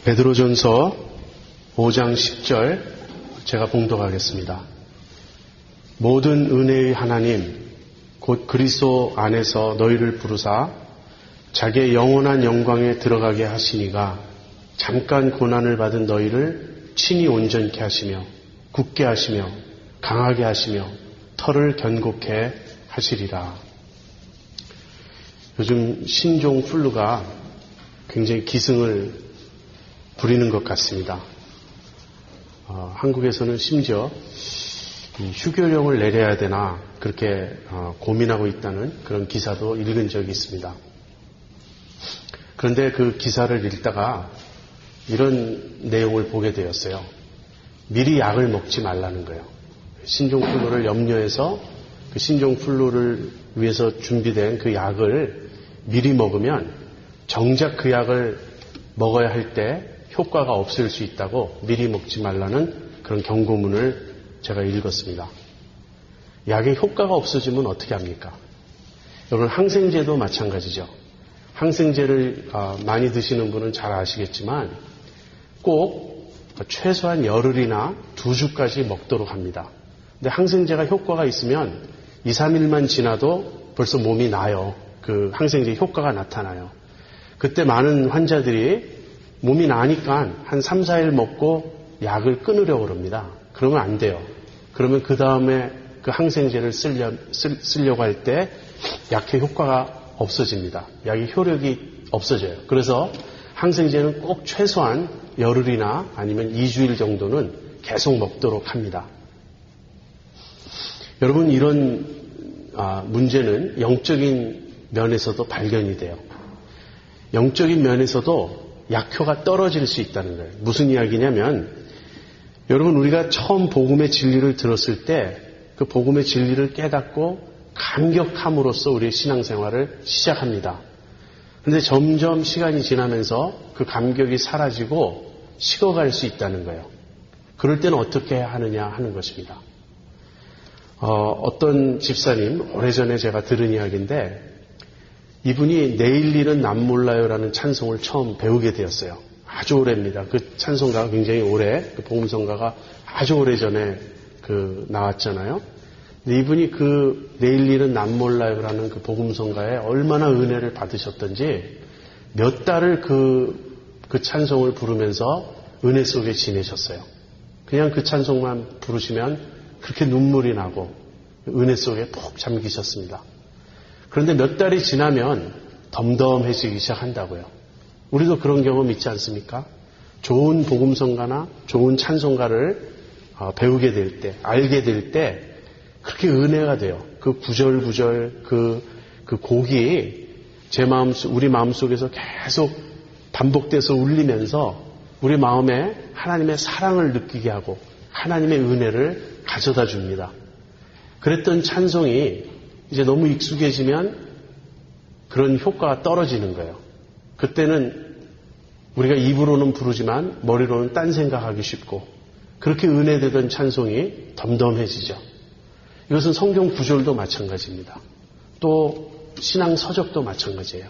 베드로전서 5장 10절 제가 봉독하겠습니다. 모든 은혜의 하나님 곧 그리스도 안에서 너희를 부르사 자기의 영원한 영광에 들어가게 하시니가 잠깐 고난을 받은 너희를 친히 온전케 하시며 굳게 하시며 강하게 하시며 털을 견고케 하시리라. 요즘 신종 플루가 굉장히 기승을 부리는 것 같습니다. 한국에서는 심지어 휴교령을 내려야 되나 그렇게 고민하고 있다는 그런 기사도 읽은 적이 있습니다. 그런데 그 기사를 읽다가 이런 내용을 보게 되었어요. 미리 약을 먹지 말라는 거예요. 신종플루를 염려해서 그 신종플루를 위해서 준비된 그 약을 미리 먹으면 정작 그 약을 먹어야 할 때 효과가 없을 수 있다고 미리 먹지 말라는 그런 경고문을 제가 읽었습니다. 약의 효과가 없어지면 어떻게 합니까? 여러분, 항생제도 마찬가지죠. 항생제를 많이 드시는 분은 잘 아시겠지만 꼭 최소한 열흘이나 2주까지 먹도록 합니다. 근데 항생제가 효과가 있으면 2, 3일만 지나도 벌써 몸이 나요. 그 항생제 효과가 나타나요. 그때 많은 환자들이 몸이 나니까 한 3, 4일 먹고 약을 끊으려고 합니다. 그러면 안 돼요. 그러면 그 다음에 그 항생제를 쓰려고 할 때 약의 효과가 없어집니다. 약의 효력이 없어져요. 그래서 항생제는 꼭 최소한 열흘이나 아니면 2주일 정도는 계속 먹도록 합니다. 여러분, 이런 문제는 영적인 면에서도 발견이 돼요. 영적인 면에서도 약효가 떨어질 수 있다는 거예요. 무슨 이야기냐면, 여러분, 우리가 처음 복음의 진리를 들었을 때 그 복음의 진리를 깨닫고 감격함으로써 우리의 신앙생활을 시작합니다. 그런데 점점 시간이 지나면서 그 감격이 사라지고 식어갈 수 있다는 거예요. 그럴 때는 어떻게 해야 하느냐 하는 것입니다. 어떤 집사님, 오래전에 제가 들은 이야기인데 이분이 내일 일은 남 몰라요라는 찬송을 처음 배우게 되었어요. 아주 오래입니다. 그 찬송가가 굉장히 오래, 그 복음성가가 아주 오래전에 나왔잖아요. 근데 이분이 그 내일 일은 남 몰라요라는 그 복음성가에 얼마나 은혜를 받으셨던지 몇 달을 그 찬송을 부르면서 은혜 속에 지내셨어요. 그냥 그 찬송만 부르시면 그렇게 눈물이 나고 은혜 속에 푹 잠기셨습니다. 그런데 몇 달이 지나면 덤덤해지기 시작한다고요. 우리도 그런 경험 있지 않습니까? 좋은 복음성가나 좋은 찬송가를 배우게 될 때, 알게 될 때 그렇게 은혜가 돼요. 그 구절구절 그 곡이 우리 마음속에서 계속 반복돼서 울리면서 우리 마음에 하나님의 사랑을 느끼게 하고 하나님의 은혜를 가져다 줍니다. 그랬던 찬송이 이제 너무 익숙해지면 그런 효과가 떨어지는 거예요. 그때는 우리가 입으로는 부르지만 머리로는 딴 생각하기 쉽고 그렇게 은혜되던 찬송이 덤덤해지죠. 이것은 성경 구절도 마찬가지입니다. 또 신앙 서적도 마찬가지예요.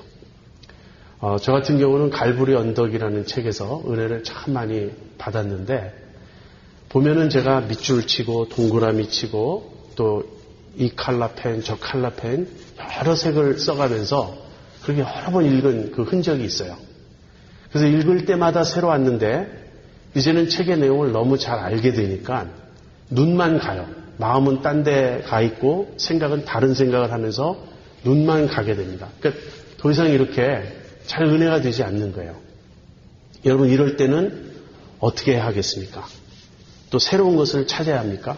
저 같은 경우는 갈보리 언덕이라는 책에서 은혜를 참 많이 받았는데 보면은 제가 밑줄 치고 동그라미 치고 또 이 칼라펜 저 칼라펜 여러 색을 써가면서 그렇게 여러 번 읽은 그 흔적이 있어요. 그래서 읽을 때마다 새로 왔는데 이제는 책의 내용을 너무 잘 알게 되니까 눈만 가요. 마음은 딴 데 가 있고 생각은 다른 생각을 하면서 눈만 가게 됩니다. 그러니까 더 이상 이렇게 잘 은혜가 되지 않는 거예요. 여러분, 이럴 때는 어떻게 해야 하겠습니까? 또 새로운 것을 찾아야 합니까?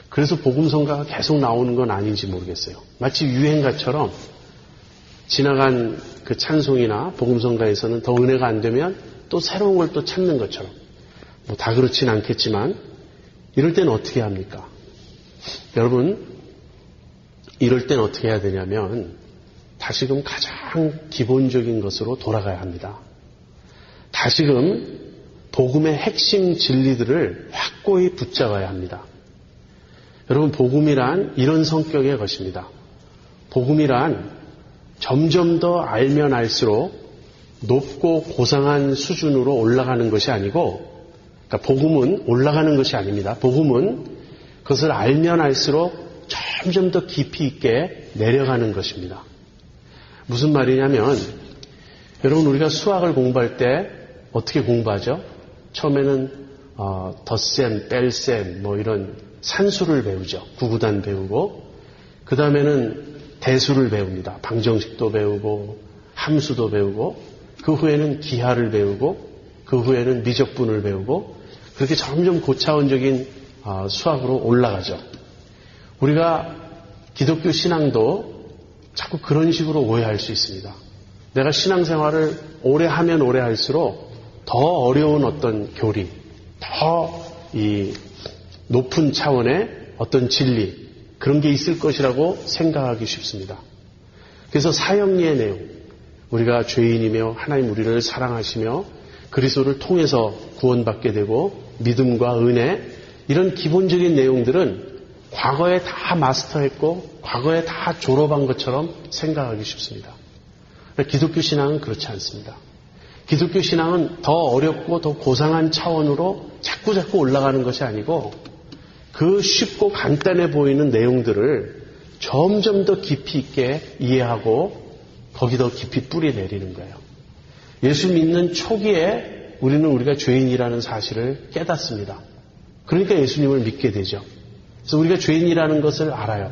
그래서 복음성가가 계속 나오는 건 아닌지 모르겠어요. 마치 유행가처럼 지나간 그 찬송이나 복음성가에서는 더 은혜가 안 되면 또 새로운 걸 또 찾는 것처럼 뭐 다 그렇진 않겠지만 이럴 때는 어떻게 합니까? 여러분, 이럴 때는 어떻게 해야 되냐면 다시금 가장 기본적인 것으로 돌아가야 합니다. 다시금 복음의 핵심 진리들을 확고히 붙잡아야 합니다. 여러분, 복음이란 이런 성격의 것입니다. 복음이란 점점 더 알면 알수록 높고 고상한 수준으로 올라가는 것이 아니고, 그러니까 복음은 올라가는 것이 아닙니다. 복음은 그것을 알면 알수록 점점 더 깊이 있게 내려가는 것입니다. 무슨 말이냐면, 여러분 우리가 수학을 공부할 때 어떻게 공부하죠? 처음에는 덧셈, 뺄셈 뭐 이런 산수를 배우죠. 구구단 배우고, 그 다음에는 대수를 배웁니다. 방정식도 배우고 함수도 배우고, 그 후에는 기하를 배우고, 그 후에는 미적분을 배우고, 그렇게 점점 고차원적인 수학으로 올라가죠. 우리가 기독교 신앙도 자꾸 그런 식으로 오해할 수 있습니다. 내가 신앙생활을 오래 하면 오래 할수록 더 어려운 어떤 교리, 더 이 높은 차원의 어떤 진리, 그런 게 있을 것이라고 생각하기 쉽습니다. 그래서 사형리의 내용, 우리가 죄인이며 하나님 우리를 사랑하시며 그리스도를 통해서 구원받게 되고 믿음과 은혜, 이런 기본적인 내용들은 과거에 다 마스터했고 과거에 다 졸업한 것처럼 생각하기 쉽습니다. 기독교 신앙은 그렇지 않습니다. 기독교 신앙은 더 어렵고 더 고상한 차원으로 자꾸 올라가는 것이 아니고, 그 쉽고 간단해 보이는 내용들을 점점 더 깊이 있게 이해하고 거기 더 깊이 뿌리 내리는 거예요. 예수 믿는 초기에 우리가 죄인이라는 사실을 깨닫습니다. 그러니까 예수님을 믿게 되죠. 그래서 우리가 죄인이라는 것을 알아요.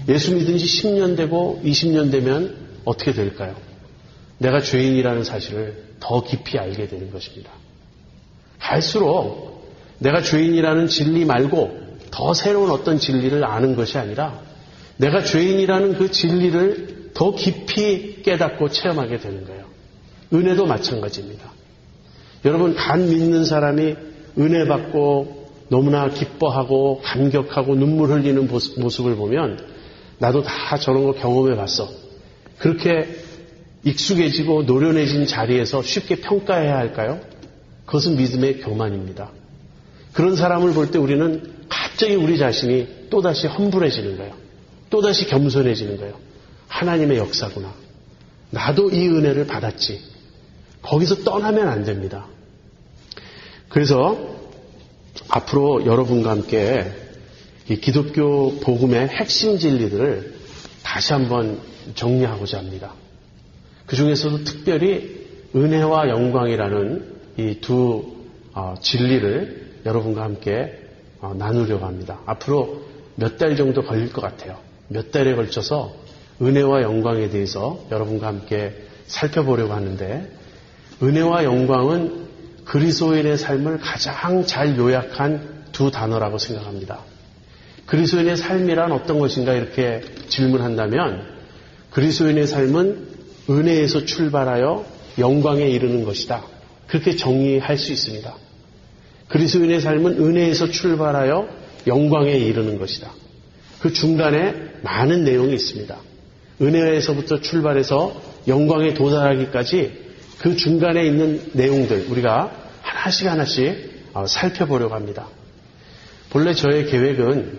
예수 믿은 지 10년 되고 20년 되면 어떻게 될까요? 내가 죄인이라는 사실을 더 깊이 알게 되는 것입니다. 갈수록 내가 죄인이라는 진리 말고 더 새로운 어떤 진리를 아는 것이 아니라 내가 죄인이라는 그 진리를 더 깊이 깨닫고 체험하게 되는 거예요. 은혜도 마찬가지입니다. 여러분, 간 믿는 사람이 은혜 받고 너무나 기뻐하고 감격하고 눈물 흘리는 모습을 보면 나도 다 저런 거 경험해 봤어. 그렇게 익숙해지고 노련해진 자리에서 쉽게 평가해야 할까요? 그것은 믿음의 교만입니다. 그런 사람을 볼 때 우리는 갑자기 우리 자신이 또다시 험불해지는 거예요. 또다시 겸손해지는 거예요. 하나님의 역사구나. 나도 이 은혜를 받았지. 거기서 떠나면 안 됩니다. 그래서 앞으로 여러분과 함께 이 기독교 복음의 핵심 진리들을 다시 한번 정리하고자 합니다. 그 중에서도 특별히 은혜와 영광이라는 이 두 진리를 여러분과 함께 나누려고 합니다. 앞으로 몇 달 정도 걸릴 것 같아요. 몇 달에 걸쳐서 은혜와 영광에 대해서 여러분과 함께 살펴보려고 하는데, 은혜와 영광은 그리스도인의 삶을 가장 잘 요약한 두 단어라고 생각합니다. 그리스도인의 삶이란 어떤 것인가 이렇게 질문한다면, 그리스도인의 삶은 은혜에서 출발하여 영광에 이르는 것이다. 그렇게 정의할 수 있습니다. 그리스도인의 삶은 은혜에서 출발하여 영광에 이르는 것이다. 그 중간에 많은 내용이 있습니다. 은혜에서부터 출발해서 영광에 도달하기까지 그 중간에 있는 내용들 우리가 하나씩 살펴보려고 합니다. 본래 저의 계획은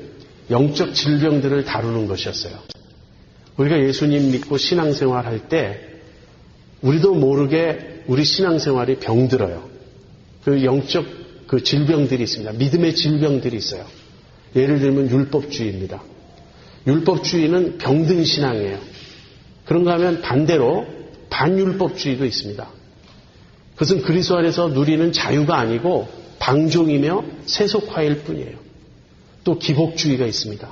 영적 질병들을 다루는 것이었어요. 우리가 예수님 믿고 신앙생활 할 때 우리도 모르게 우리 신앙생활이 병들어요. 그 영적 그 질병들이 있습니다. 믿음의 질병들이 있어요. 예를 들면 율법주의입니다. 율법주의는 병든 신앙이에요. 그런가 하면 반대로 반율법주의도 있습니다. 그것은 그리스도 안에서 누리는 자유가 아니고 방종이며 세속화일 뿐이에요. 또 기복주의가 있습니다.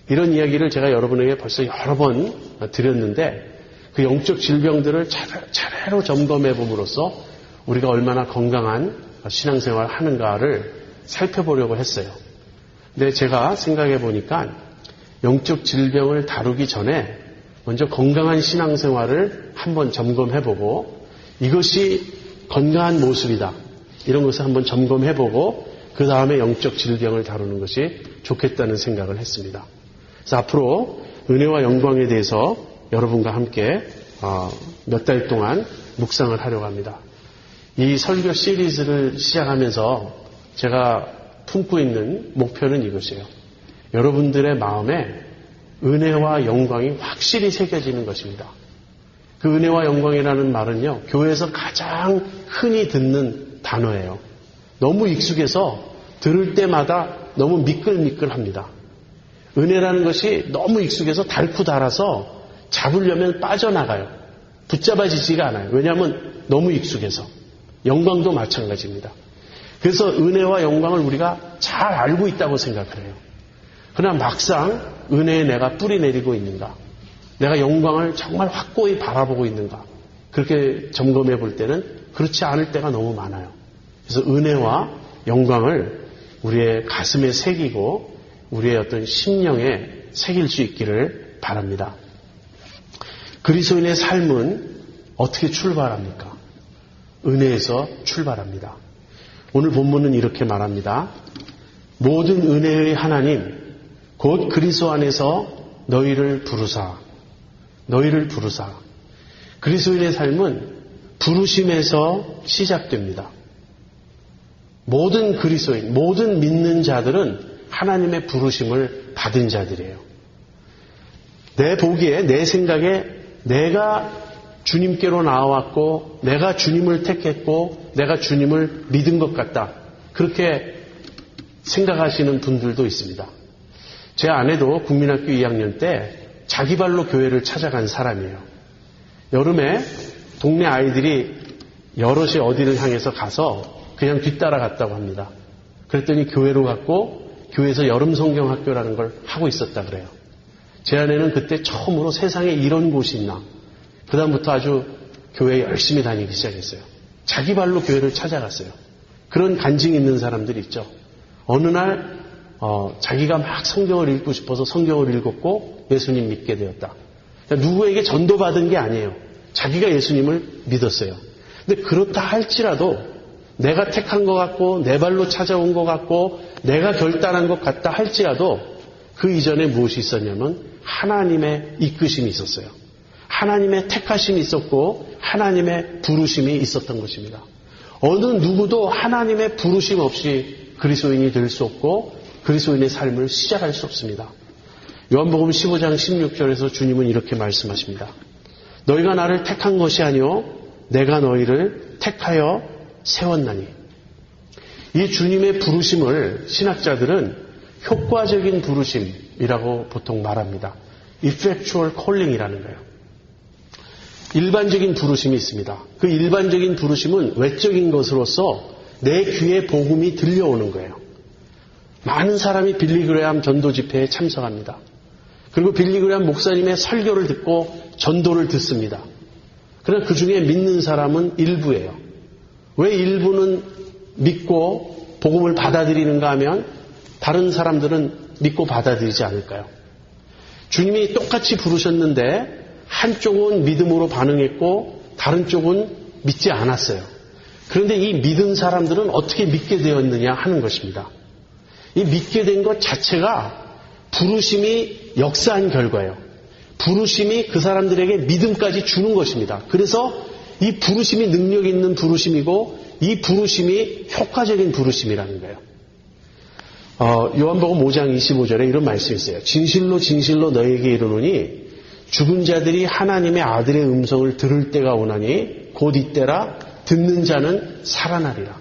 이런 이야기를 제가 여러분에게 벌써 여러 번 드렸는데, 그 영적 질병들을 차례로 점검해 봄으로써 우리가 얼마나 건강한 신앙생활을 하는가를 살펴보려고 했어요. 근데 제가 생각해 보니까 영적 질병을 다루기 전에 먼저 건강한 신앙생활을 한번 점검해 보고, 이것이 건강한 모습이다, 이런 것을 한번 점검해 보고 그 다음에 영적 질병을 다루는 것이 좋겠다는 생각을 했습니다. 그래서 앞으로 은혜와 영광에 대해서 여러분과 함께 몇 달 동안 묵상을 하려고 합니다. 이 설교 시리즈를 시작하면서 제가 품고 있는 목표는 이것이에요. 여러분들의 마음에 은혜와 영광이 확실히 새겨지는 것입니다. 그 은혜와 영광이라는 말은요, 교회에서 가장 흔히 듣는 단어예요. 너무 익숙해서 들을 때마다 너무 미끌미끌합니다. 은혜라는 것이 너무 익숙해서 닳고 닳아서 잡으려면 빠져나가요. 붙잡아지지가 않아요. 왜냐하면 너무 익숙해서. 영광도 마찬가지입니다. 그래서 은혜와 영광을 우리가 잘 알고 있다고 생각을 해요. 그러나 막상 은혜에 내가 뿌리 내리고 있는가? 내가 영광을 정말 확고히 바라보고 있는가? 그렇게 점검해 볼 때는 그렇지 않을 때가 너무 많아요. 그래서 은혜와 영광을 우리의 가슴에 새기고 우리의 어떤 심령에 새길 수 있기를 바랍니다. 그리스도인의 삶은 어떻게 출발합니까? 은혜에서 출발합니다. 오늘 본문은 이렇게 말합니다. 모든 은혜의 하나님 곧 그리스도 안에서 너희를 부르사. 그리스도인의 삶은 부르심에서 시작됩니다. 모든 그리스도인, 모든 믿는 자들은 하나님의 부르심을 받은 자들이에요. 내 보기에, 내 생각에 내가 주님께로 나와왔고 내가 주님을 택했고 내가 주님을 믿은 것 같다. 그렇게 생각하시는 분들도 있습니다. 제 아내도 국민학교 2학년 때 자기 발로 교회를 찾아간 사람이에요. 여름에 동네 아이들이 여럿이 어디를 향해서 가서 그냥 뒤따라 갔다고 합니다. 그랬더니 교회로 갔고 교회에서 여름 성경학교라는 걸 하고 있었다 그래요. 제 아내는 그때 처음으로 세상에 이런 곳이 있나. 그 다음부터 아주 교회에 열심히 다니기 시작했어요. 자기 발로 교회를 찾아갔어요. 그런 간증이 있는 사람들이 있죠. 어느 날 자기가 막 성경을 읽고 싶어서 성경을 읽었고 예수님 믿게 되었다. 그러니까 누구에게 전도받은 게 아니에요. 자기가 예수님을 믿었어요. 근데 그렇다 할지라도 내가 택한 것 같고 내 발로 찾아온 것 같고 내가 결단한 것 같다 할지라도 그 이전에 무엇이 있었냐면 하나님의 이끄심이 있었어요. 하나님의 택하심이 있었고 하나님의 부르심이 있었던 것입니다. 어느 누구도 하나님의 부르심 없이 그리스도인이 될 수 없고 그리스도인의 삶을 시작할 수 없습니다. 요한복음 15장 16절에서 주님은 이렇게 말씀하십니다. 너희가 나를 택한 것이 아니요 내가 너희를 택하여 세웠나니. 이 주님의 부르심을 신학자들은 효과적인 부르심이라고 보통 말합니다. effectual calling이라는 거예요. 일반적인 부르심이 있습니다. 그 일반적인 부르심은 외적인 것으로서 내 귀에 복음이 들려오는 거예요. 많은 사람이 빌리 그레함 전도 집회에 참석합니다. 그리고 빌리 그레함 목사님의 설교를 듣고 전도를 듣습니다. 그러나 그 중에 믿는 사람은 일부예요. 왜 일부는 믿고 복음을 받아들이는가 하면 다른 사람들은 믿고 받아들이지 않을까요? 주님이 똑같이 부르셨는데 한쪽은 믿음으로 반응했고 다른 쪽은 믿지 않았어요. 그런데 이 믿은 사람들은 어떻게 믿게 되었느냐 하는 것입니다. 이 믿게 된 것 자체가 부르심이 역사한 결과예요. 부르심이 그 사람들에게 믿음까지 주는 것입니다. 그래서 이 부르심이 능력 있는 부르심이고 이 부르심이 효과적인 부르심이라는 거예요. 요한복음 5장 25절에 이런 말씀이 있어요. 진실로 진실로 너에게 이르노니 죽은 자들이 하나님의 아들의 음성을 들을 때가 오나니 곧 이때라 듣는 자는 살아나리라.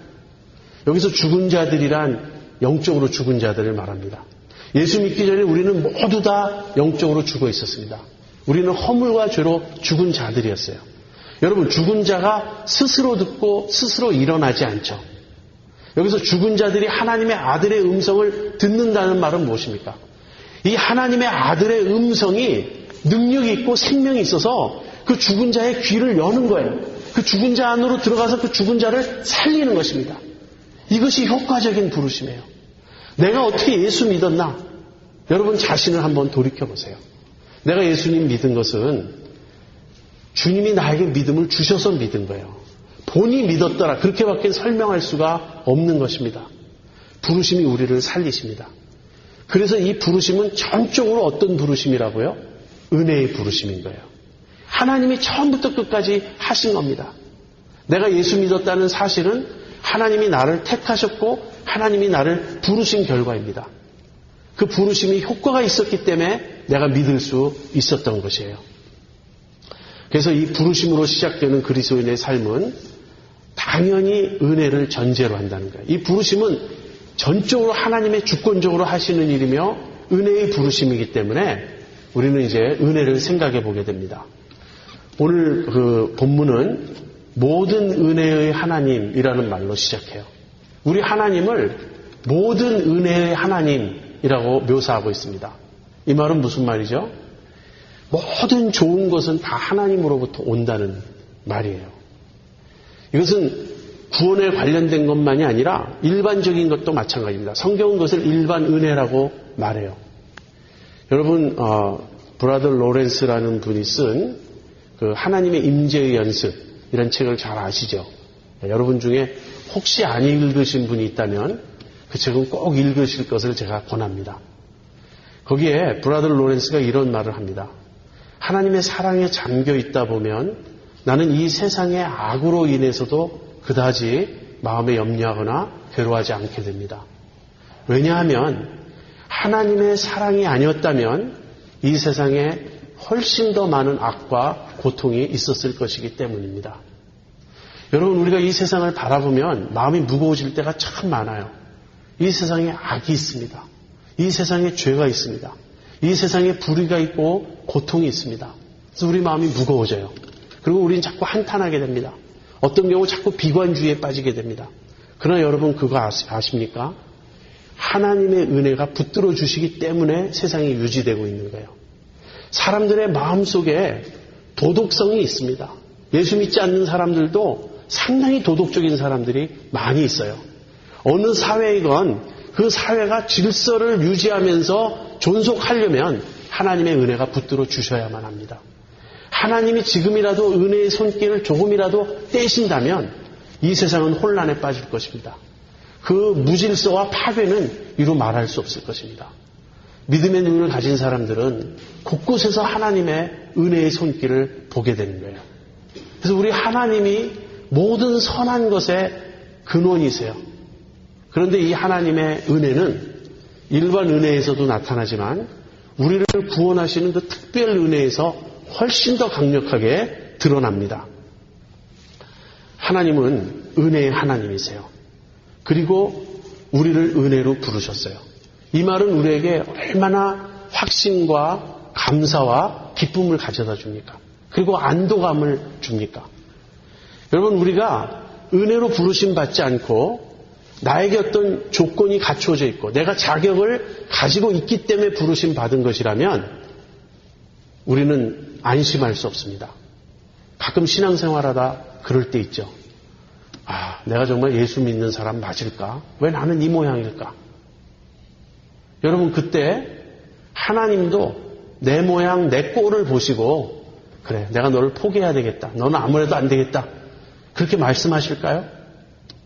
여기서 죽은 자들이란 영적으로 죽은 자들을 말합니다. 예수 믿기 전에 우리는 모두 다 영적으로 죽어 있었습니다. 우리는 허물과 죄로 죽은 자들이었어요. 여러분, 죽은 자가 스스로 듣고 스스로 일어나지 않죠. 여기서 죽은 자들이 하나님의 아들의 음성을 듣는다는 말은 무엇입니까? 이 하나님의 아들의 음성이 능력이 있고 생명이 있어서 그 죽은 자의 귀를 여는 거예요. 그 죽은 자 안으로 들어가서 그 죽은 자를 살리는 것입니다. 이것이 효과적인 부르심이에요. 내가 어떻게 예수 믿었나? 여러분 자신을 한번 돌이켜보세요. 내가 예수님 믿은 것은 주님이 나에게 믿음을 주셔서 믿은 거예요. 본이 믿었더라. 그렇게밖에 설명할 수가 없는 것입니다. 부르심이 우리를 살리십니다. 그래서 이 부르심은 전적으로 어떤 부르심이라고요? 은혜의 부르심인 거예요. 하나님이 처음부터 끝까지 하신 겁니다. 내가 예수 믿었다는 사실은 하나님이 나를 택하셨고 하나님이 나를 부르신 결과입니다. 그 부르심이 효과가 있었기 때문에 내가 믿을 수 있었던 것이에요. 그래서 이 부르심으로 시작되는 그리스도인의 삶은 당연히 은혜를 전제로 한다는 거예요. 이 부르심은 전적으로 하나님의 주권적으로 하시는 일이며 은혜의 부르심이기 때문에 우리는 이제 은혜를 생각해 보게 됩니다. 오늘 그 본문은 모든 은혜의 하나님이라는 말로 시작해요. 우리 하나님을 모든 은혜의 하나님이라고 묘사하고 있습니다. 이 말은 무슨 말이죠? 모든 좋은 것은 다 하나님으로부터 온다는 말이에요. 이것은 구원에 관련된 것만이 아니라 일반적인 것도 마찬가지입니다. 성경은 그것을 일반 은혜라고 말해요. 여러분, 브라더 로렌스라는 분이 쓴 그 하나님의 임재의 연습 이런 책을 잘 아시죠? 여러분 중에 혹시 안 읽으신 분이 있다면 그 책은 꼭 읽으실 것을 제가 권합니다. 거기에 브라더 로렌스가 이런 말을 합니다. 하나님의 사랑에 잠겨 있다 보면 나는 이 세상의 악으로 인해서도 그다지 마음에 염려하거나 괴로워하지 않게 됩니다. 왜냐하면 하나님의 사랑이 아니었다면 이 세상에 훨씬 더 많은 악과 고통이 있었을 것이기 때문입니다. 여러분, 우리가 이 세상을 바라보면 마음이 무거워질 때가 참 많아요. 이 세상에 악이 있습니다. 이 세상에 죄가 있습니다. 이 세상에 불의가 있고 고통이 있습니다. 그래서 우리 마음이 무거워져요. 그리고 우리는 자꾸 한탄하게 됩니다. 어떤 경우 자꾸 비관주의에 빠지게 됩니다. 그러나 여러분 그거 아십니까? 하나님의 은혜가 붙들어 주시기 때문에 세상이 유지되고 있는 거예요. 사람들의 마음속에 도덕성이 있습니다. 예수 믿지 않는 사람들도 상당히 도덕적인 사람들이 많이 있어요. 어느 사회이건 그 사회가 질서를 유지하면서 존속하려면 하나님의 은혜가 붙들어 주셔야만 합니다. 하나님이 지금이라도 은혜의 손길을 조금이라도 떼신다면 이 세상은 혼란에 빠질 것입니다. 그 무질서와 파괴는 이루 말할 수 없을 것입니다. 믿음의 눈을 가진 사람들은 곳곳에서 하나님의 은혜의 손길을 보게 되는 거예요. 그래서 우리 하나님이 모든 선한 것의 근원이세요. 그런데 이 하나님의 은혜는 일반 은혜에서도 나타나지만 우리를 구원하시는 그 특별 은혜에서 훨씬 더 강력하게 드러납니다. 하나님은 은혜의 하나님이세요. 그리고 우리를 은혜로 부르셨어요. 이 말은 우리에게 얼마나 확신과 감사와 기쁨을 가져다 줍니까? 그리고 안도감을 줍니까? 여러분, 우리가 은혜로 부르심 받지 않고 나에게 어떤 조건이 갖추어져 있고 내가 자격을 가지고 있기 때문에 부르심 받은 것이라면 우리는 안심할 수 없습니다. 가끔 신앙생활하다 그럴 때 있죠. 내가 정말 예수 믿는 사람 맞을까? 왜 나는 이 모양일까? 여러분, 그때 하나님도 내 모양, 내 꼴을 보시고 그래, 내가 너를 포기해야 되겠다. 너는 아무래도 안 되겠다. 그렇게 말씀하실까요?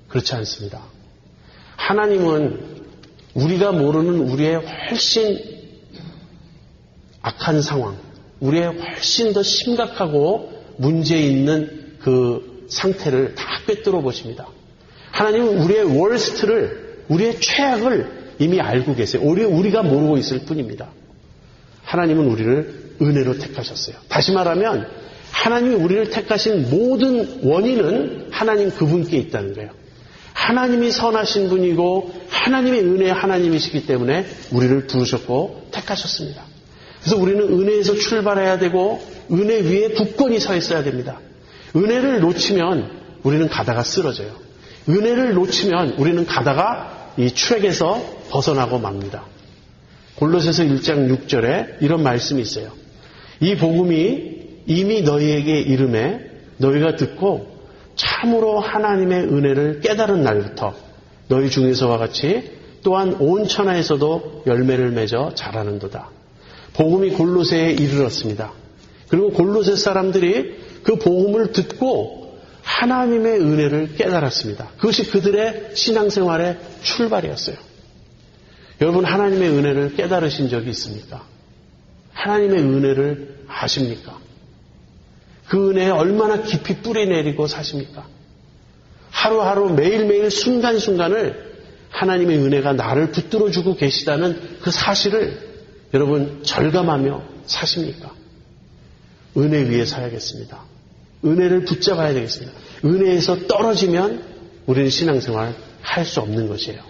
그렇지 않습니다. 하나님은 우리가 모르는 우리의 훨씬 악한 상황, 우리의 훨씬 더 심각하고 문제 있는 그 상태를 다 꿰뚫어 보십니다. 하나님은 우리의 월스트를, 우리의 최악을 이미 알고 계세요. 우리가 모르고 있을 뿐입니다. 하나님은 우리를 은혜로 택하셨어요. 다시 말하면 하나님이 우리를 택하신 모든 원인은 하나님 그분께 있다는 거예요. 하나님이 선하신 분이고 하나님의 은혜의 하나님이시기 때문에 우리를 부르셨고 택하셨습니다. 그래서 우리는 은혜에서 출발해야 되고 은혜 위에 굳건히 서 있어야 됩니다. 은혜를 놓치면 우리는 가다가 쓰러져요. 은혜를 놓치면 우리는 가다가 이 트랙에서 벗어나고 맙니다. 골로새서 1장 6절에 이런 말씀이 있어요. 이 복음이 이미 너희에게 이름에 너희가 듣고 참으로 하나님의 은혜를 깨달은 날부터 너희 중에서와 같이 또한 온 천하에서도 열매를 맺어 자라는도다. 복음이 골로새에 이르렀습니다. 그리고 골로새 사람들이 그 복음을 듣고 하나님의 은혜를 깨달았습니다. 그것이 그들의 신앙생활의 출발이었어요. 여러분, 하나님의 은혜를 깨달으신 적이 있습니까? 하나님의 은혜를 아십니까? 그 은혜에 얼마나 깊이 뿌리 내리고 사십니까? 하루하루 매일매일 순간순간을 하나님의 은혜가 나를 붙들어주고 계시다는 그 사실을 여러분 절감하며 사십니까? 은혜 위에 서야겠습니다. 은혜를 붙잡아야 되겠습니다. 은혜에서 떨어지면 우리는 신앙생활 할 수 없는 것이에요.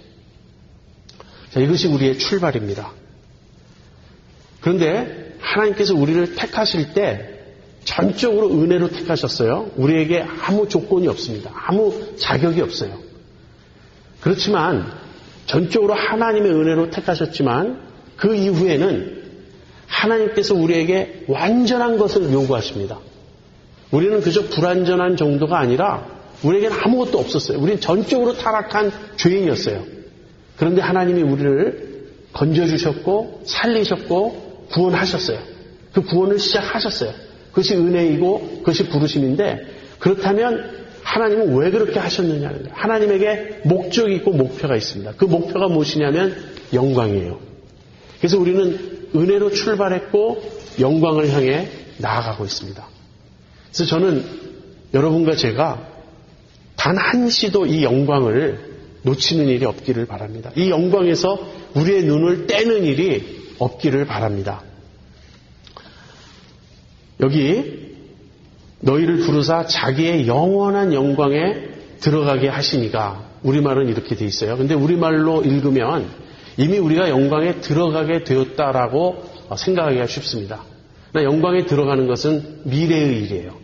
자, 이것이 우리의 출발입니다. 그런데 하나님께서 우리를 택하실 때 전적으로 은혜로 택하셨어요. 우리에게 아무 조건이 없습니다. 아무 자격이 없어요. 그렇지만 전적으로 하나님의 은혜로 택하셨지만 그 이후에는 하나님께서 우리에게 완전한 것을 요구하십니다. 우리는 그저 불완전한 정도가 아니라 우리에게는 아무것도 없었어요. 우리는 전적으로 타락한 죄인이었어요. 그런데 하나님이 우리를 건져주셨고 살리셨고 구원하셨어요. 그 구원을 시작하셨어요. 그것이 은혜이고 그것이 부르심인데, 그렇다면 하나님은 왜 그렇게 하셨느냐는 거예요. 하나님에게 목적이 있고 목표가 있습니다. 그 목표가 무엇이냐면 영광이에요. 그래서 우리는 은혜로 출발했고 영광을 향해 나아가고 있습니다. 그래서 저는 여러분과 제가 단 한시도 이 영광을 놓치는 일이 없기를 바랍니다. 이 영광에서 우리의 눈을 떼는 일이 없기를 바랍니다. 여기 너희를 부르사 자기의 영원한 영광에 들어가게 하시니가, 우리말은 이렇게 돼 있어요. 근데 우리말로 읽으면 이미 우리가 영광에 들어가게 되었다라고 생각하기가 쉽습니다. 영광에 들어가는 것은 미래의 일이에요.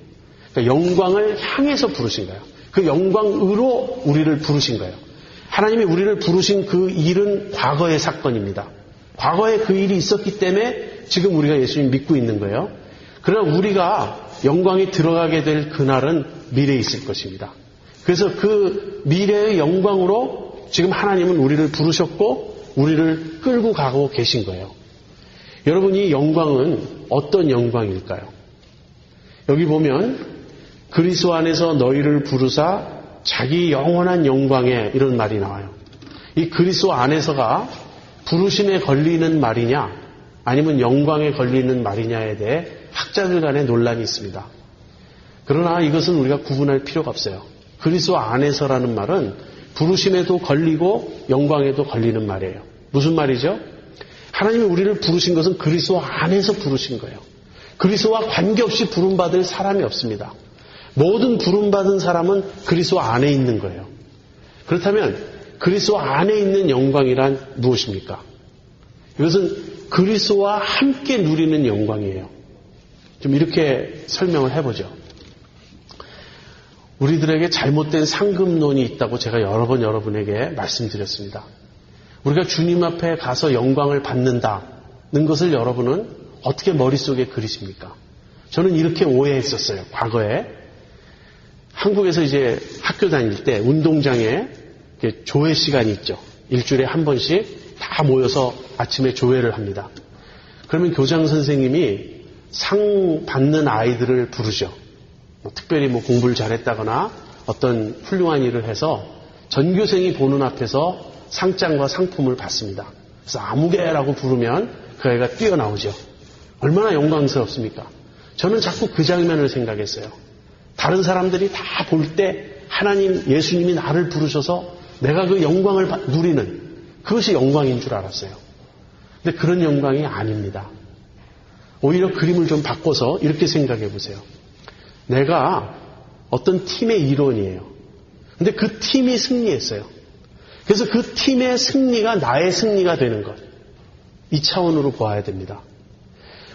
그러니까 영광을 향해서 부르신 거예요. 그 영광으로 우리를 부르신 거예요. 하나님이 우리를 부르신 그 일은 과거의 사건입니다. 과거에 그 일이 있었기 때문에 지금 우리가 예수님 믿고 있는 거예요. 그러나 우리가 영광에 들어가게 될 그날은 미래에 있을 것입니다. 그래서 그 미래의 영광으로 지금 하나님은 우리를 부르셨고 우리를 끌고 가고 계신 거예요. 여러분, 이 영광은 어떤 영광일까요? 여기 보면 그리스도 안에서 너희를 부르사 자기 영원한 영광에, 이런 말이 나와요. 이 그리스도 안에서가 부르심에 걸리는 말이냐 아니면 영광에 걸리는 말이냐에 대해 학자들 간에 논란이 있습니다. 그러나 이것은 우리가 구분할 필요가 없어요. 그리스도 안에서라는 말은 부르심에도 걸리고 영광에도 걸리는 말이에요. 무슨 말이죠? 하나님이 우리를 부르신 것은 그리스도 안에서 부르신 거예요. 그리스도와 관계없이 부름받을 사람이 없습니다. 모든 부름받은 사람은 그리스도 안에 있는 거예요. 그렇다면 그리스도 안에 있는 영광이란 무엇입니까? 이것은 그리스도와 함께 누리는 영광이에요. 좀 이렇게 설명을 해보죠. 우리들에게 잘못된 상급론이 있다고 제가 여러 번 여러분에게 말씀드렸습니다. 우리가 주님 앞에 가서 영광을 받는다는 것을 여러분은 어떻게 머릿속에 그리십니까? 저는 이렇게 오해했었어요. 과거에 한국에서 이제 학교 다닐 때 운동장에 조회 시간이 있죠. 일주일에 한 번씩 다 모여서 아침에 조회를 합니다. 그러면 교장 선생님이 상 받는 아이들을 부르죠. 특별히 공부를 잘했다거나 어떤 훌륭한 일을 해서 전교생이 보는 앞에서 상장과 상품을 받습니다. 그래서 아무개라고 부르면 그 아이가 뛰어나오죠. 얼마나 영광스럽습니까? 저는 자꾸 그 장면을 생각했어요. 다른 사람들이 다 볼 때 하나님, 예수님이 나를 부르셔서 내가 그 영광을 누리는, 그것이 영광인 줄 알았어요. 근데 그런 영광이 아닙니다. 오히려 그림을 좀 바꿔서 이렇게 생각해 보세요. 내가 어떤 팀의 일원이에요. 근데 그 팀이 승리했어요. 그래서 그 팀의 승리가 나의 승리가 되는 것. 이 차원으로 보아야 됩니다.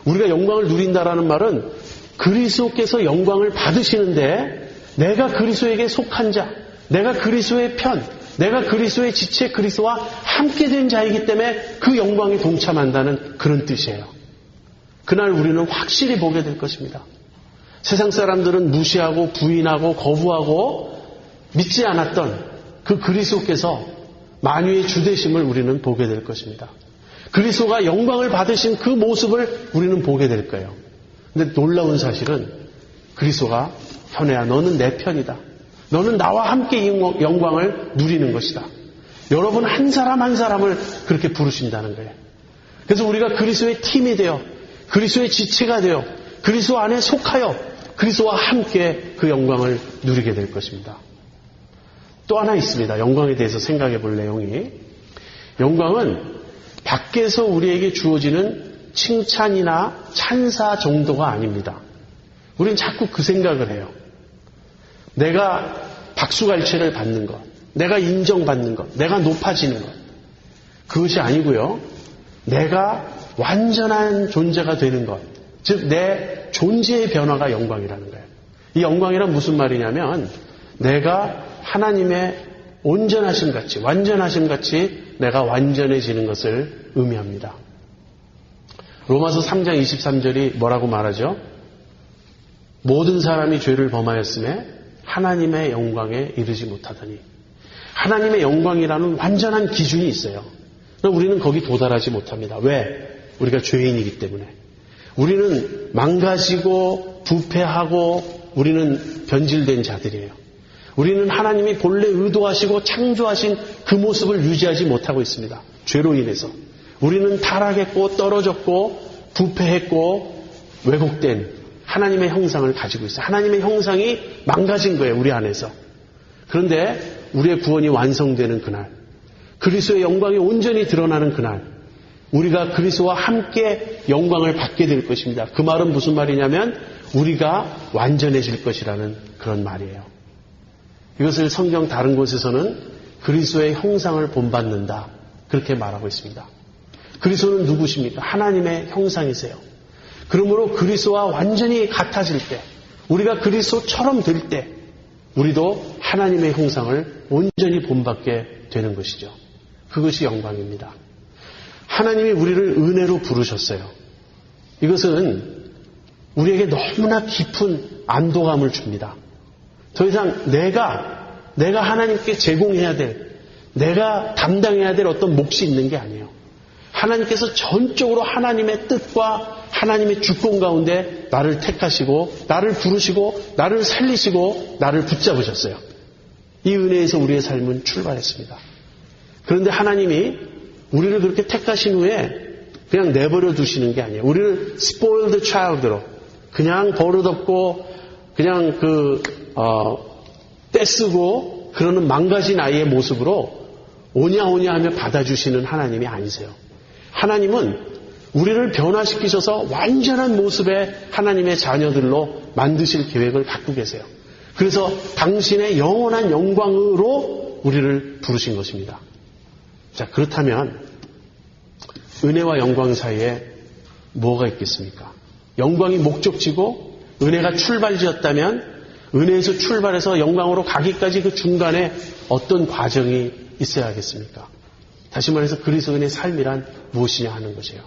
우리가 영광을 누린다라는 말은 그리스도께서 영광을 받으시는데 내가 그리스도에게 속한 자, 내가 그리스도의 편, 내가 그리스도의 지체, 그리스도와 함께 된 자이기 때문에 그 영광에 동참한다는 그런 뜻이에요. 그날 우리는 확실히 보게 될 것입니다. 세상 사람들은 무시하고 부인하고 거부하고 믿지 않았던 그 그리스도께서 만유의 주되심을 우리는 보게 될 것입니다. 그리스도가 영광을 받으신 그 모습을 우리는 보게 될 거예요. 근데 놀라운 사실은 그리스도가 현애야, 너는 내 편이다. 너는 나와 함께 이 영광을 누리는 것이다. 여러분 한 사람 한 사람을 그렇게 부르신다는 거예요. 그래서 우리가 그리스도의 팀이 되어 그리스도의 지체가 되어 그리스도 안에 속하여 그리스도와 함께 그 영광을 누리게 될 것입니다. 또 하나 있습니다. 영광에 대해서 생각해 볼 내용이, 영광은 밖에서 우리에게 주어지는 칭찬이나 찬사 정도가 아닙니다. 우린 자꾸 그 생각을 해요. 내가 박수갈채를 받는 것, 내가 인정받는 것, 내가 높아지는 것. 그것이 아니고요. 내가 완전한 존재가 되는 것. 즉, 내 존재의 변화가 영광이라는 거예요. 이 영광이란 무슨 말이냐면 내가 하나님의 온전하심 같이, 완전하심 같이 내가 완전해지는 것을 의미합니다. 로마서 3장 23절이 뭐라고 말하죠? 모든 사람이 죄를 범하였음에 하나님의 영광에 이르지 못하더니. 하나님의 영광이라는 완전한 기준이 있어요. 우리는 거기 도달하지 못합니다. 왜? 우리가 죄인이기 때문에. 우리는 망가지고 부패하고 우리는 변질된 자들이에요. 우리는 하나님이 본래 의도하시고 창조하신 그 모습을 유지하지 못하고 있습니다. 죄로 인해서. 우리는 타락했고 떨어졌고 부패했고 왜곡된 하나님의 형상을 가지고 있어요. 하나님의 형상이 망가진 거예요. 우리 안에서. 그런데 우리의 구원이 완성되는 그날, 그리스도의 영광이 온전히 드러나는 그날, 우리가 그리스도와 함께 영광을 받게 될 것입니다. 그 말은 무슨 말이냐면 우리가 완전해질 것이라는 그런 말이에요. 이것을 성경 다른 곳에서는 그리스도의 형상을 본받는다, 그렇게 말하고 있습니다. 그리스도는 누구십니까? 하나님의 형상이세요. 그러므로 그리스도와 완전히 같아질 때, 우리가 그리스도처럼 될 때 우리도 하나님의 형상을 온전히 본받게 되는 것이죠. 그것이 영광입니다. 하나님이 우리를 은혜로 부르셨어요. 이것은 우리에게 너무나 깊은 안도감을 줍니다. 더 이상 내가 하나님께 제공해야 될, 내가 담당해야 될 어떤 몫이 있는 게 아니에요. 하나님께서 전적으로 하나님의 뜻과 하나님의 주권 가운데 나를 택하시고 나를 부르시고 나를 살리시고 나를 붙잡으셨어요. 이 은혜에서 우리의 삶은 출발했습니다. 그런데 하나님이 우리를 그렇게 택하신 후에 그냥 내버려 두시는 게 아니에요. 우리를 spoiled child로 그냥 버릇없고 그냥 떼쓰고 그러는 망가진 아이의 모습으로 오냐오냐 하며 받아주시는 하나님이 아니세요. 하나님은 우리를 변화시키셔서 완전한 모습의 하나님의 자녀들로 만드실 계획을 갖고 계세요. 그래서 당신의 영원한 영광으로 우리를 부르신 것입니다. 자, 그렇다면 은혜와 영광 사이에 뭐가 있겠습니까? 영광이 목적지고 은혜가 출발지였다면 은혜에서 출발해서 영광으로 가기까지 그 중간에 어떤 과정이 있어야 하겠습니까? 다시 말해서 그리스도인의 삶이란 무엇이냐 하는 것이에요.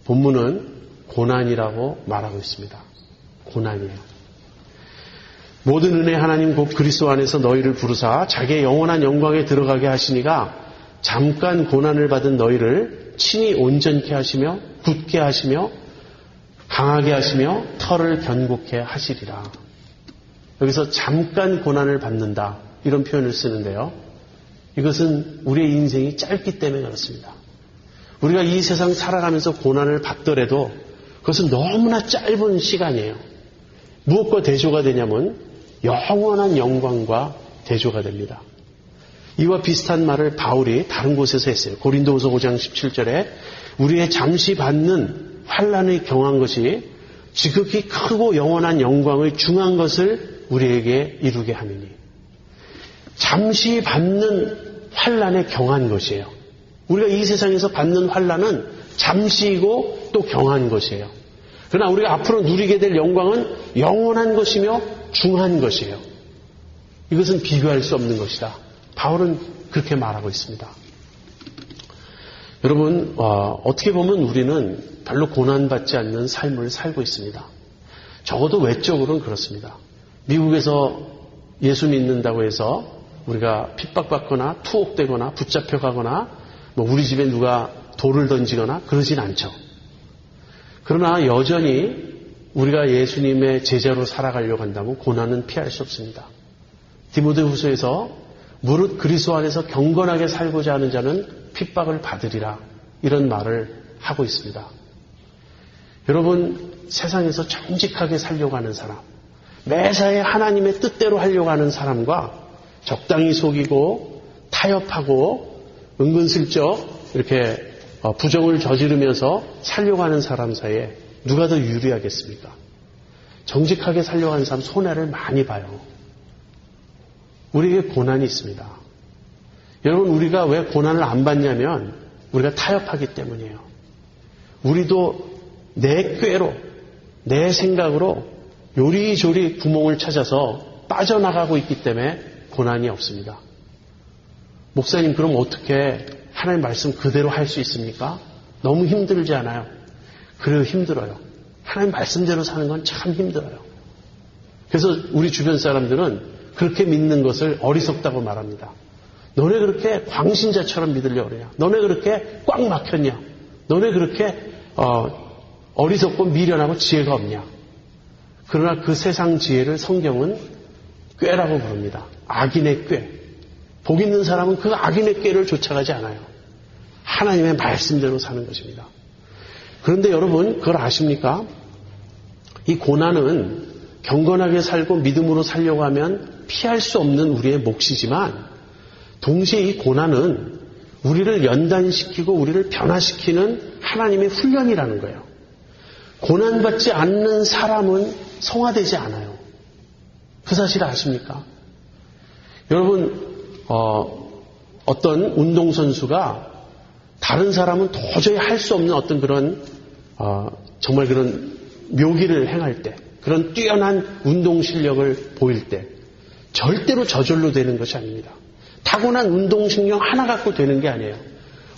본문은 고난이라고 말하고 있습니다. 고난이에요. 모든 은혜 하나님 곧 그리스도 안에서 너희를 부르사 자기의 영원한 영광에 들어가게 하시니가 잠깐 고난을 받은 너희를 친히 온전케 하시며 굳게 하시며 강하게 하시며 털을 견고케 하시리라. 여기서 잠깐 고난을 받는다, 이런 표현을 쓰는데요. 이것은 우리의 인생이 짧기 때문에 그렇습니다. 우리가 이 세상 살아가면서 고난을 받더라도 그것은 너무나 짧은 시간이에요. 무엇과 대조가 되냐면 영원한 영광과 대조가 됩니다. 이와 비슷한 말을 바울이 다른 곳에서 했어요. 고린도후서 5장 17절에 우리의 잠시 받는 환난을 경한 것이 지극히 크고 영원한 영광의 중한 것을 우리에게 이루게 함이니. 잠시 받는 환난에 경한 것이에요. 우리가 이 세상에서 받는 환난은 잠시이고 또 경한 것이에요. 그러나 우리가 앞으로 누리게 될 영광은 영원한 것이며 중한 것이에요. 이것은 비교할 수 없는 것이다. 바울은 그렇게 말하고 있습니다. 여러분, 어떻게 보면 우리는 별로 고난받지 않는 삶을 살고 있습니다. 적어도 외적으로는 그렇습니다. 미국에서 예수 믿는다고 해서 우리가 핍박받거나 투옥되거나 붙잡혀가거나 우리 집에 누가 돌을 던지거나 그러진 않죠. 그러나 여전히 우리가 예수님의 제자로 살아가려고 한다면 고난은 피할 수 없습니다. 디모데후서에서 무릇 그리스도 안에서 경건하게 살고자 하는 자는 핍박을 받으리라, 이런 말을 하고 있습니다. 여러분, 세상에서 정직하게 살려고 하는 사람, 매사에 하나님의 뜻대로 하려고 하는 사람과 적당히 속이고 타협하고 은근슬쩍 이렇게 부정을 저지르면서 살려고 하는 사람 사이에 누가 더 유리하겠습니까? 정직하게 살려고 하는 사람 손해를 많이 봐요. 우리에게 고난이 있습니다. 여러분, 우리가 왜 고난을 안 받냐면 우리가 타협하기 때문이에요. 우리도 내 꾀로, 내 생각으로 요리조리 구멍을 찾아서 빠져나가고 있기 때문에 고난이 없습니다. 목사님, 그럼 어떻게 하나님 말씀 그대로 할 수 있습니까? 너무 힘들지 않아요? 그래요, 힘들어요. 하나님 말씀대로 사는 건 참 힘들어요. 그래서 우리 주변 사람들은 그렇게 믿는 것을 어리석다고 말합니다. 너네 그렇게 광신자처럼 믿으려고 그러냐? 너네 그렇게 꽉 막혔냐? 너네 그렇게 어리석고 미련하고 지혜가 없냐? 그러나 그 세상 지혜를 성경은 꾀라고 부릅니다. 악인의 꾀. 복 있는 사람은 그 악인의 꾀를 쫓아가지 않아요. 하나님의 말씀대로 사는 것입니다. 그런데 여러분, 그걸 아십니까? 이 고난은 경건하게 살고 믿음으로 살려고 하면 피할 수 없는 우리의 몫이지만 동시에 이 고난은 우리를 연단시키고 우리를 변화시키는 하나님의 훈련이라는 거예요. 고난받지 않는 사람은 성화되지 않아요. 그 사실 아십니까? 여러분, 어떤 운동선수가 다른 사람은 도저히 할 수 없는 어떤 그런 정말 그런 묘기를 행할 때, 그런 뛰어난 운동 실력을 보일 때 절대로 저절로 되는 것이 아닙니다. 타고난 운동신경 하나 갖고 되는 게 아니에요.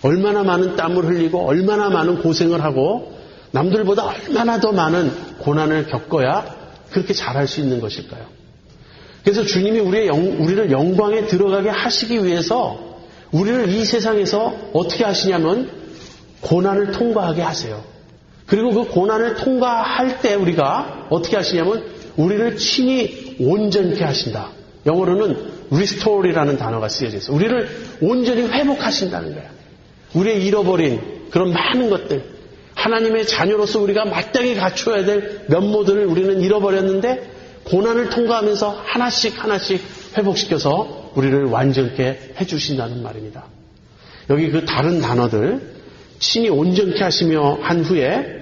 얼마나 많은 땀을 흘리고 얼마나 많은 고생을 하고 남들보다 얼마나 더 많은 고난을 겪어야 그렇게 잘할 수 있는 것일까요? 그래서 주님이 우리를 영광에 들어가게 하시기 위해서 우리를 이 세상에서 어떻게 하시냐면 고난을 통과하게 하세요. 그리고 그 고난을 통과할 때 우리가 어떻게 하시냐면 우리를 친히 온전케 하신다. 영어로는 restore이라는 단어가 쓰여져 있어요. 우리를 온전히 회복하신다는 거예요. 우리의 잃어버린 그런 많은 것들, 하나님의 자녀로서 우리가 마땅히 갖춰야 될 면모들을 우리는 잃어버렸는데 고난을 통과하면서 하나씩 하나씩 회복시켜서 우리를 완전케 해주신다는 말입니다. 여기 그 다른 단어들, 친히 온전케 하시며 한 후에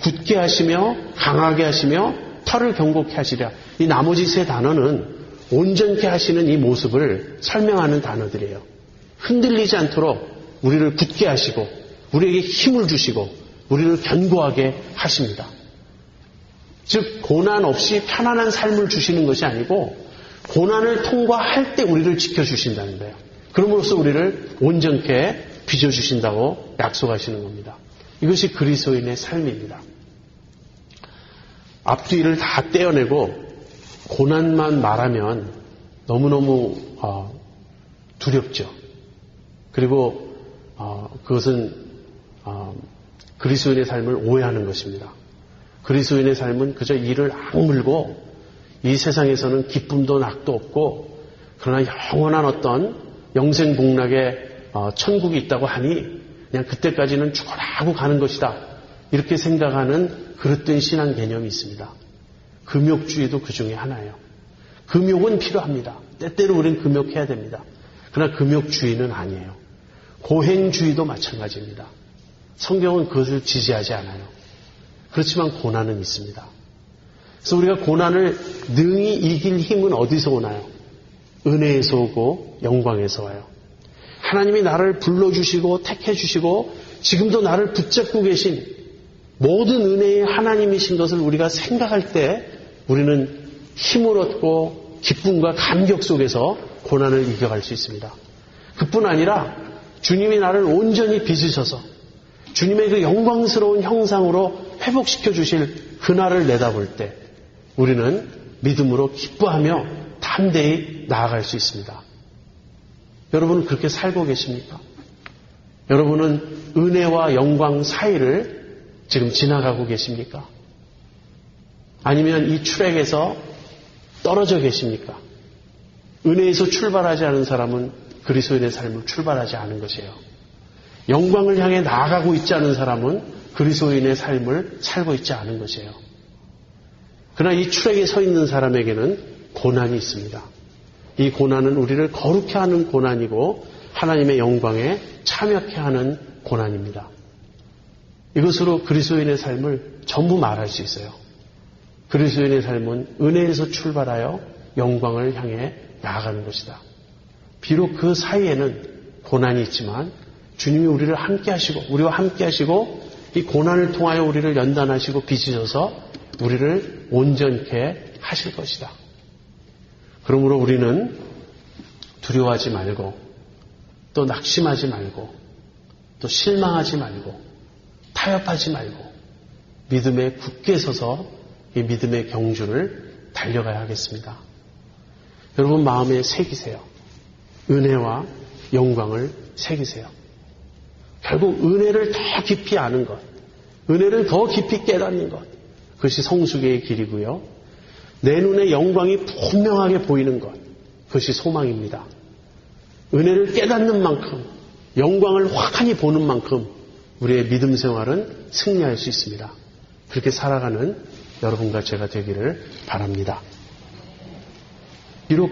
굳게 하시며 강하게 하시며 털을 경고케 하시랴. 이 나머지 세 단어는 온전케 하시는 이 모습을 설명하는 단어들이에요. 흔들리지 않도록 우리를 굳게 하시고 우리에게 힘을 주시고 우리를 견고하게 하십니다. 즉 고난 없이 편안한 삶을 주시는 것이 아니고 고난을 통과할 때 우리를 지켜주신다는 거예요. 그럼으로써 우리를 온전케 빚어주신다고 약속하시는 겁니다. 이것이 그리스도인의 삶입니다. 앞뒤를 다 떼어내고 고난만 말하면 너무너무 두렵죠. 그리고 그것은 그리스도인의 삶을 오해하는 것입니다. 그리스도인의 삶은 그저 이를 악물고 이 세상에서는 기쁨도 낙도 없고 그러나 영원한 어떤 영생복락의 천국이 있다고 하니 그냥 그때까지는 죽어라고 가는 것이다. 이렇게 생각하는 그릇된 신앙 개념이 있습니다. 금욕주의도 그 중에 하나예요. 금욕은 필요합니다. 때때로 우리는 금욕해야 됩니다. 그러나 금욕주의는 아니에요. 고행주의도 마찬가지입니다. 성경은 그것을 지지하지 않아요. 그렇지만 고난은 있습니다. 그래서 우리가 고난을 능히 이길 힘은 어디서 오나요? 은혜에서 오고 영광에서 와요. 하나님이 나를 불러주시고 택해주시고 지금도 나를 붙잡고 계신 모든 은혜의 하나님이신 것을 우리가 생각할 때 우리는 힘을 얻고 기쁨과 감격 속에서 고난을 이겨갈 수 있습니다. 그뿐 아니라 주님이 나를 온전히 빚으셔서 주님의 그 영광스러운 형상으로 회복시켜 주실 그날을 내다볼 때 우리는 믿음으로 기뻐하며 담대히 나아갈 수 있습니다. 여러분은 그렇게 살고 계십니까? 여러분은 은혜와 영광 사이를 지금 지나가고 계십니까? 아니면 이 트랙에서 떨어져 계십니까? 은혜에서 출발하지 않은 사람은 그리스도인의 삶을 출발하지 않은 것이에요. 영광을 향해 나아가고 있지 않은 사람은 그리스도인의 삶을 살고 있지 않은 것이에요. 그러나 이 트랙에 서 있는 사람에게는 고난이 있습니다. 이 고난은 우리를 거룩해 하는 고난이고 하나님의 영광에 참여케 하는 고난입니다. 이것으로 그리스도인의 삶을 전부 말할 수 있어요. 그리스도인의 삶은 은혜에서 출발하여 영광을 향해 나아가는 것이다. 비록 그 사이에는 고난이 있지만 주님이 우리를 함께 하시고 우리와 함께 하시고 이 고난을 통하여 우리를 연단하시고 빚으셔서 우리를 온전케 하실 것이다. 그러므로 우리는 두려워하지 말고 또 낙심하지 말고 또 실망하지 말고 타협하지 말고 믿음에 굳게 서서 이 믿음의 경주를 달려가야 하겠습니다. 여러분 마음에 새기세요. 은혜와 영광을 새기세요. 결국 은혜를 더 깊이 아는 것, 은혜를 더 깊이 깨닫는 것, 그것이 성숙의 길이고요. 내 눈에 영광이 분명하게 보이는 것, 그것이 소망입니다. 은혜를 깨닫는 만큼, 영광을 확연히 보는 만큼 우리의 믿음 생활은 승리할 수 있습니다. 그렇게 살아가는 여러분과 제가 되기를 바랍니다. 비록